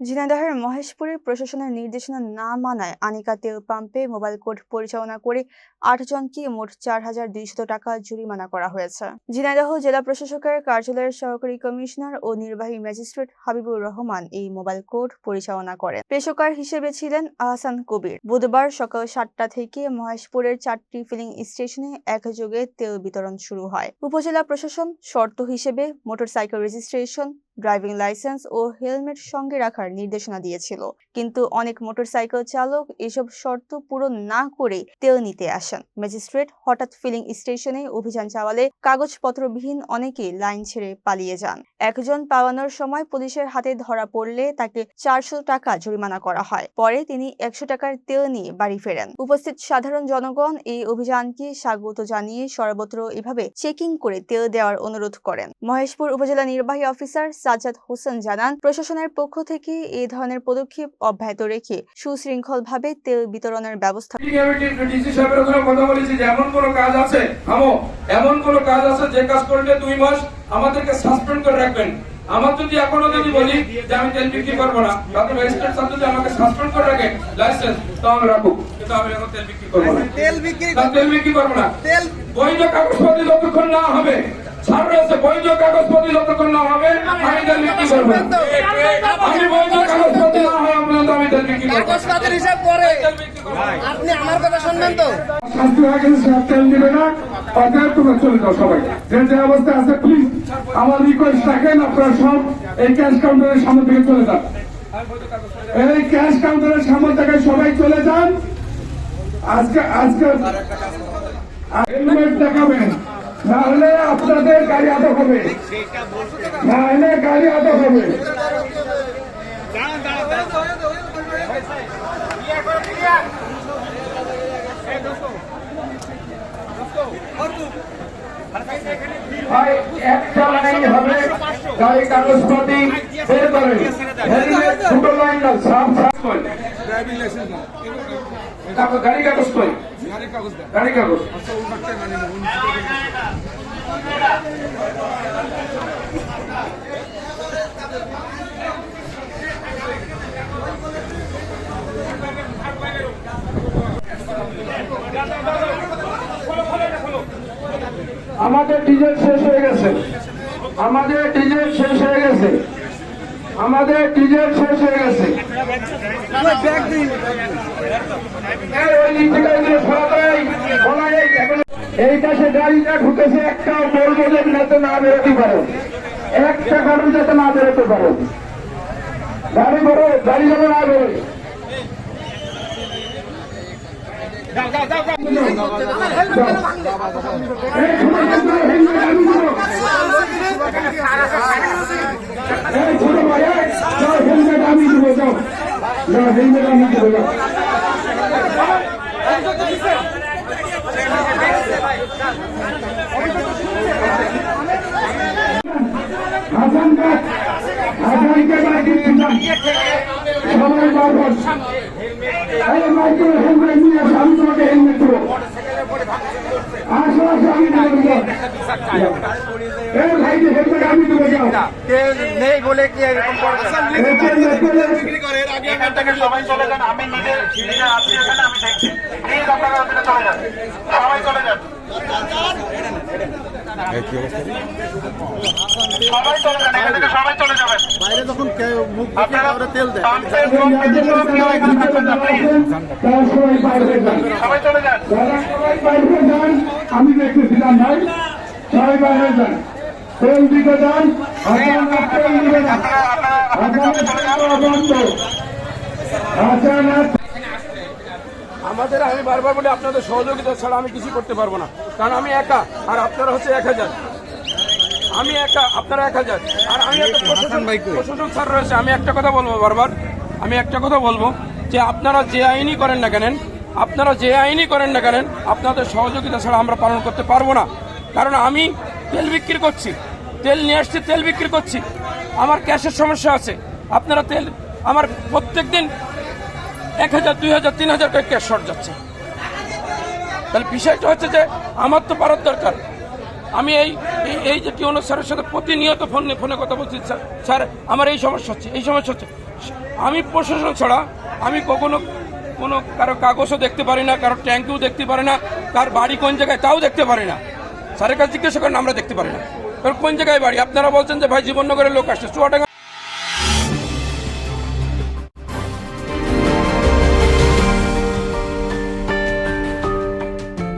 ঝিনাইদহের মহেশপুরে প্রশাসনের নির্দেশনা না মানায় আনিকা তেল পাম্পে মোবাইল কোর্ট পরিচালনা করে ৮ জনকে মোট ৪,২০০ টাকা জরিমানা করা হয়েছে। ঝিনাইদহ জেলা প্রশাসকের কার্যালয়ের সহকারী কমিশনার ও নির্বাহী ম্যাজিস্ট্রেট হাবিবুর রহমান এই মোবাইল কোর্ট পরিচালনা করেন। পেশকার হিসেবে ছিলেন আহসান কবির। বুধবার সকাল ৭টা থেকে মহেশপুরের ৪টি ফিলিং স্টেশনে একযোগে তেল বিতরণ শুরু হয়। উপজেলা প্রশাসন শর্ত হিসেবে মোটরসাইকেল রেজিস্ট্রেশন, ড্রাইভিং লাইসেন্স ও হেলমেট সঙ্গে রাখার নির্দেশনা দিয়েছিল, কিন্তু অনেক মোটরসাইকেল চালক এসব শর্ত পূরণ না করে তেল নিতে আসেন। ম্যাজিস্ট্রেট হঠাৎ ফিলিং স্টেশনে অভিযান চালালে কাগজপত্রবিহীন অনেকে লাইন ছেড়ে পালিয়ে যান। একজন পালানোর সময় পুলিশের হাতে ধরা পড়লে তাকে ৪০০ টাকা জরিমানা করা হয়। পরে তিনি ১০০ টাকার তেল নিয়ে বাড়ি ফেরেন। উপস্থিত সাধারণ জনগণ এই অভিযানকে স্বাগত জানিয়ে সর্বত্র এভাবে চেকিং করে তেল দেওয়ার অনুরোধ করেন। মহেশপুর উপজেলা নির্বাহী অফিসার সাজ্জাদ হোসেন জানান, প্রশাসনের পক্ষ থেকে এই ধরনের পদক্ষেপ অব্যাহত রেখে সুশৃঙ্খলভাবে তেল বিতরণের ব্যবস্থা। এমন কোনো কাজ আছে যে কাজ করলে 2 মাস আমাদেরকে সাসপেন্ড করে রাখবেন। আমার যদি এখনো যদি বলি যে আমি তেল বিক্রি করবো না, তাহলে ম্যাজিস্ট্রেট স্যার যদি আমাকে সাসপেন্ড করে রাখে লাইসেন্স, তো আমি রাখবো, কিন্তু আমি এখন তেল বিক্রি করবো না। তেল বিক্রি করবো না। তেল বৈধ কাগজপত্র যতক্ষণ না হবে, বৈধ কাগজপত্র যতক্ষণ না হবে, আমি তেল বিক্রি করবো না। আমি বৈধ কাগজপত্র না হওয়া পর্যন্ত আমি তেল বিক্রি করবো না। কাগজপত্রের হিসাব করে আপনি আমার কথা শুনবেন তো? শাস্তি হয়ে গেছে, তেল দিবে না, অর্থাৎ তোমরা চলে যাও সবাই। যে অবস্থা আছে, প্লিজ আমার রিকোয়েস্ট রাখেন, আপনারা সব এই ক্যাশ কাউন্টারের সামনে থেকে চলে যান। এই ক্যাশ কাউন্টারের সামনে থেকে সবাই চলে যান। আজকে হেলমেট দেখাবেন, নাহলে আপনাদের গাড়ি আটক হবে, নাহলে গাড়ি আটক হবে। ভাই একটা লাইন হবে, গাড়ি কাগজপত্র বের করেন, হেলমেট দুটো লাইন না, সাফ করেন, ড্রাইভিং লাইসেন্স না, তারপর গাড়ি কাগজ কই, গাড়ি কাগজ আমাদের ডিজেল শেষ হয়ে গেছে, আমাদের ডিজেল শেষ হয়ে গেছে, আমাদের ডিজেল শেষ হয়ে গেছে। এই পাশে গাড়িটা ঢুকেছে, একটাও বলবো যে যাতে না বেরোতে পারো, একটা গাড়ি যাতে না বেরোতে পারো, গাড়ি বেরো, গাড়ি যাবে না বেরো। নেই বলে কি এরকম সবাই চলে যান, আমি নিজে আছি এখানে, আমি দেখছি, প্লিজ আপনারা চলে যান, সবাই চলে যান, সবাই চলে যান, এখান থেকে সবাই চলে যাবেন। বাইরে যখন মুখ দেখে ওরা তেল দেয়, সবাই চলে যান, আমি দেখতেছিলাম ভাই, সবাই বাইরে যান, তেল দিতে যান, আমাদের আমি বারবার বলি আপনাদের সহযোগিতা ছাড়া আমি কিছু করতে পারবো না, কারণ আমি একা, আর আপনারা হচ্ছে 1000, আমি একা, আপনারা 1000, আর আমি একটা প্রশাসক স্যার রয়েছে। আমি একটা কথা বলবো বারবার, আমি একটা কথা বলবো যে আপনারা যে আইনই করেন না কেন, আপনাদের সহযোগিতা ছাড়া আমরা পালন করতে পারবো না। কারণ আমি তেল বিক্রি করছি, তেল নিয়ে আসছি, তেল বিক্রি করছি, আমার ক্যাশের সমস্যা আছে। আপনারা তেল আমার প্রত্যেক দিন 1000, 2000, 3000 করে ক্যাশ শর্ট যাচ্ছে। তাহলে বিষয়টা হচ্ছে যে আমার তো পারার দরকার। আমি এই যে টিউনো স্যারের সাথে প্রতিনিয়ত ফোনে কথা বলছি, স্যার আমার এই সমস্যা হচ্ছে, আমি প্রশাসন ছাড়া আমি কখনো কোনো কারো কাগজও দেখতে পারি না, কারো ট্যাঙ্কিও দেখতে পারি না, কার বাড়ি কোন জায়গায় তাও দেখতে পারি না। স্যারের কাছে জিজ্ঞাসা করেন, আমরা দেখতে পারি না। কারণ কোন জায়গায় বাড়ি? আপনারা বলছেন যে ভাই জীবননগরের লোক আসছে, চুয়াডাঙ্গা